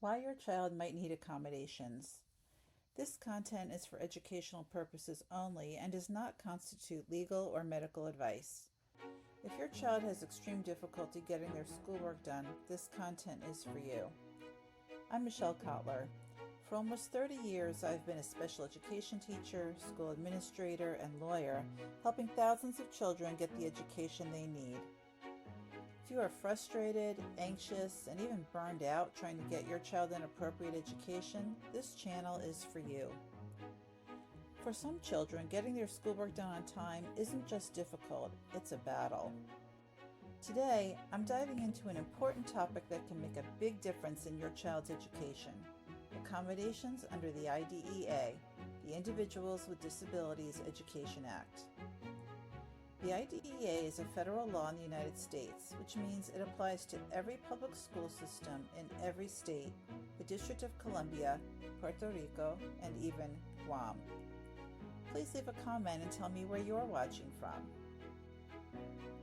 Why your child might need accommodations. This content is for educational purposes only and does not constitute legal or medical advice. If your child has extreme difficulty getting their schoolwork done, this content is for you. I'm Michelle Kotler. For almost 30 years, I've been a special education teacher, school administrator, and lawyer, helping thousands of children get the education they need. If you are frustrated, anxious, and even burned out trying to get your child an appropriate education, this channel is for you. For some children, getting their schoolwork done on time isn't just difficult, it's a battle. Today, I'm diving into an important topic that can make a big difference in your child's education: accommodations under the IDEA, the Individuals with Disabilities Education Act. The IDEA is a federal law in the United States, which means it applies to every public school system in every state, the District of Columbia, Puerto Rico, and even Guam. Please leave a comment and tell me where you're watching from.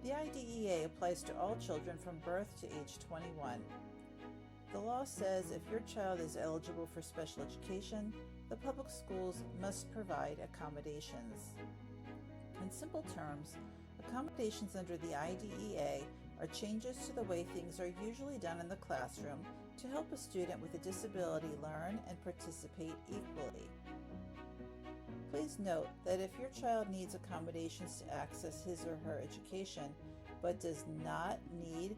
The IDEA applies to all children from birth to age 21. The law says if your child is eligible for special education, the public schools must provide accommodations. In simple terms, accommodations under the IDEA are changes to the way things are usually done in the classroom to help a student with a disability learn and participate equally. Please note that if your child needs accommodations to access his or her education, but does not need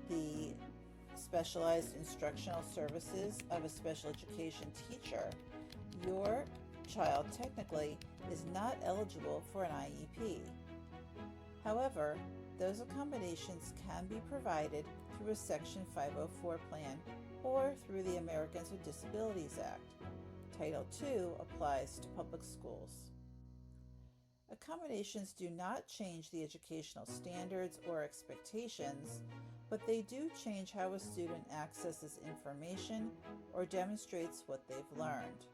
the specialized instructional services of a special education teacher, your child technically is not eligible for an IEP. However, those accommodations can be provided through a Section 504 plan or through the Americans with Disabilities Act. Title II applies to public schools. Accommodations do not change the educational standards or expectations, but they do change how a student accesses information or demonstrates what they've learned.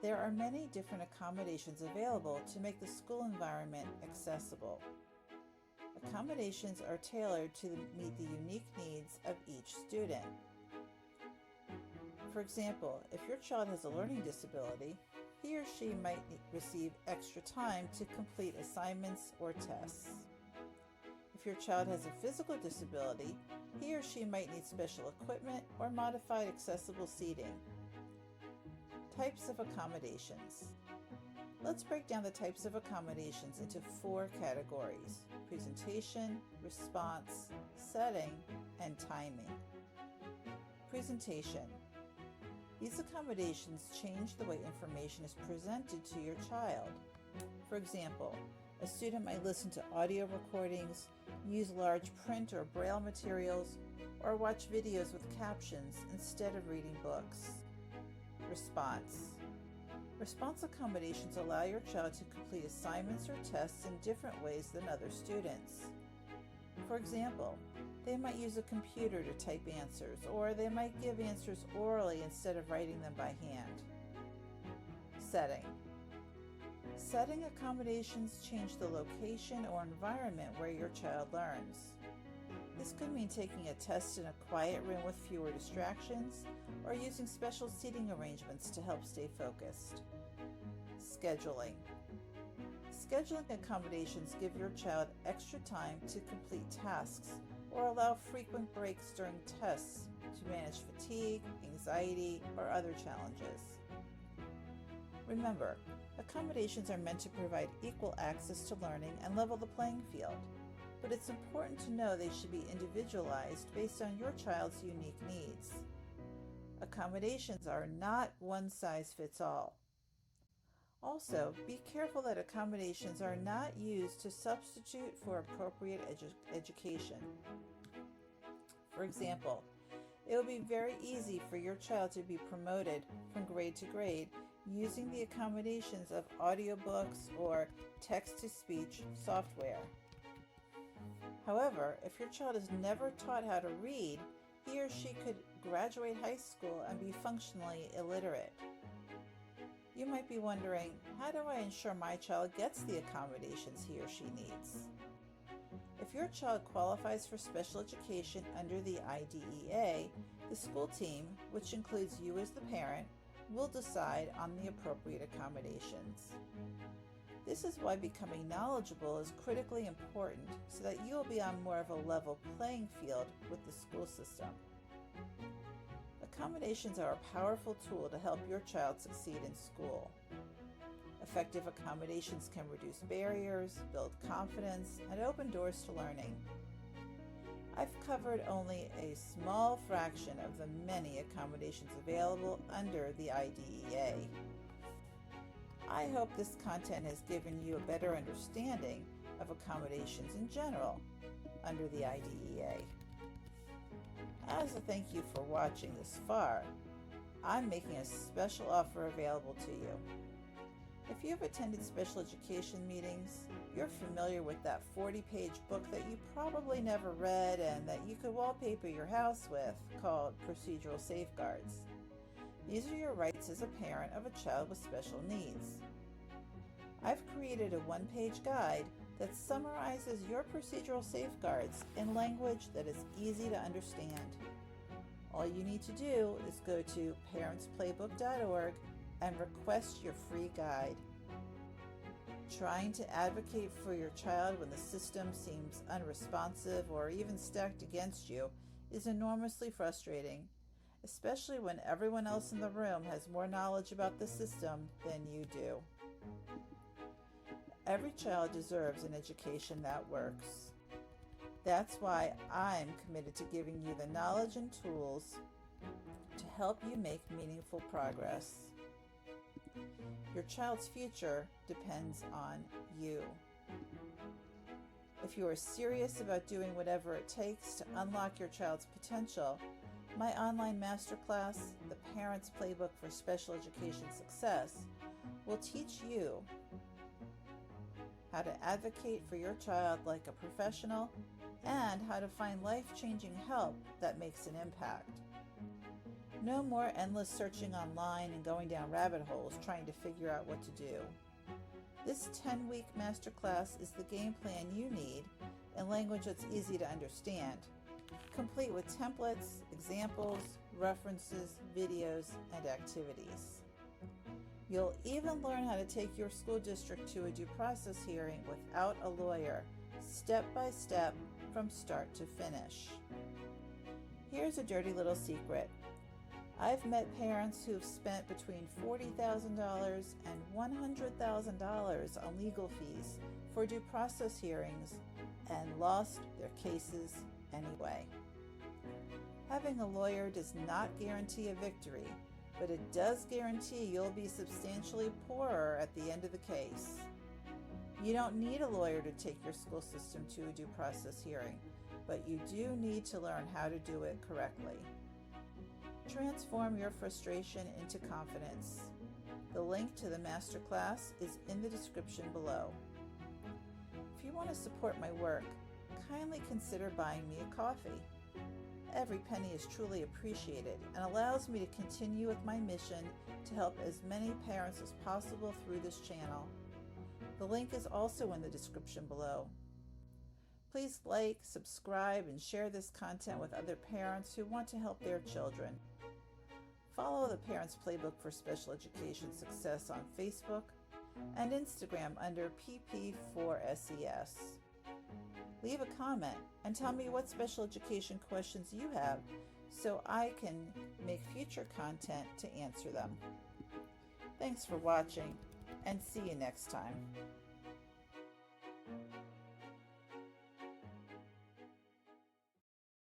There are many different accommodations available to make the school environment accessible. Accommodations are tailored to meet the unique needs of each student. For example, if your child has a learning disability, he or she might receive extra time to complete assignments or tests. If your child has a physical disability, he or she might need special equipment or modified accessible seating. Types of accommodations. Let's break down the types of accommodations into 4 categories: presentation, response, setting, and timing. Presentation. These accommodations change the way information is presented to your child. For example, a student might listen to audio recordings, use large print or braille materials, or watch videos with captions instead of reading books. Response. Response accommodations allow your child to complete assignments or tests in different ways than other students. For example, they might use a computer to type answers, or they might give answers orally instead of writing them by hand. Setting. Setting accommodations change the location or environment where your child learns. This could mean taking a test in a quiet room with fewer distractions, or using special seating arrangements to help stay focused. Scheduling. Scheduling accommodations give your child extra time to complete tasks or allow frequent breaks during tests to manage fatigue, anxiety, or other challenges. Remember, accommodations are meant to provide equal access to learning and level the playing field, but it's important to know they should be individualized based on your child's unique needs. Accommodations are not one size fits all. Also, be careful that accommodations are not used to substitute for appropriate education. For example, it would be very easy for your child to be promoted from grade to grade using the accommodations of audiobooks or text-to-speech software. However, if your child is never taught how to read, he or she could graduate high school and be functionally illiterate. You might be wondering, how do I ensure my child gets the accommodations he or she needs? If If your child qualifies for special education under the IDEA, the school team, which includes you as the parent, will decide on the appropriate accommodations. This is why becoming knowledgeable is critically important so that you will be on more of a level playing field with the school system. Accommodations are a powerful tool to help your child succeed in school. Effective accommodations can reduce barriers, build confidence, and open doors to learning. I've covered only a small fraction of the many accommodations available under the IDEA. I hope this content has given you a better understanding of accommodations in general under the IDEA. As a thank you for watching this far, I'm making a special offer available to you. If you've attended special education meetings, you're familiar with that 40-page book that you probably never read and that you could wallpaper your house with, called Procedural Safeguards. These are your rights as a parent of a child with special needs. I've created a one-page guide that summarizes your procedural safeguards in language that is easy to understand. All you need to do is go to parentsplaybook.org and request your free guide. Trying to advocate for your child when the system seems unresponsive or even stacked against you is enormously frustrating, especially when everyone else in the room has more knowledge about the system than you do. Every child deserves an education that works. That's why I'm committed to giving you the knowledge and tools to help you make meaningful progress. Your child's future depends on you. If you are serious about doing whatever it takes to unlock your child's potential, my online masterclass, The Parents Playbook for Special Education Success, will teach you how to advocate for your child like a professional and how to find life-changing help that makes an impact. No more endless searching online and going down rabbit holes trying to figure out what to do. This 10-week masterclass is the game plan you need in language that's easy to understand, complete with templates, examples, references, videos, and activities. You'll even learn how to take your school district to a due process hearing without a lawyer, step by step, from start to finish. Here's a dirty little secret. I've met parents who've spent between $40,000 and $100,000 on legal fees for due process hearings and lost their cases anyway. Having a lawyer does not guarantee a victory, but it does guarantee you'll be substantially poorer at the end of the case. You don't need a lawyer to take your school system to a due process hearing, but you do need to learn how to do it correctly. Transform your frustration into confidence. The link to the masterclass is in the description below. If you want to support my work, kindly consider buying me a coffee. Every penny is truly appreciated and allows me to continue with my mission to help as many parents as possible through this channel. The link is also in the description below. Please like, subscribe, and share this content with other parents who want to help their children. Follow the Parents Playbook for Special Education Success on Facebook and Instagram under PP4SES. Leave a comment and tell me what special education questions you have so I can make future content to answer them. Thanks for watching, and see you next time.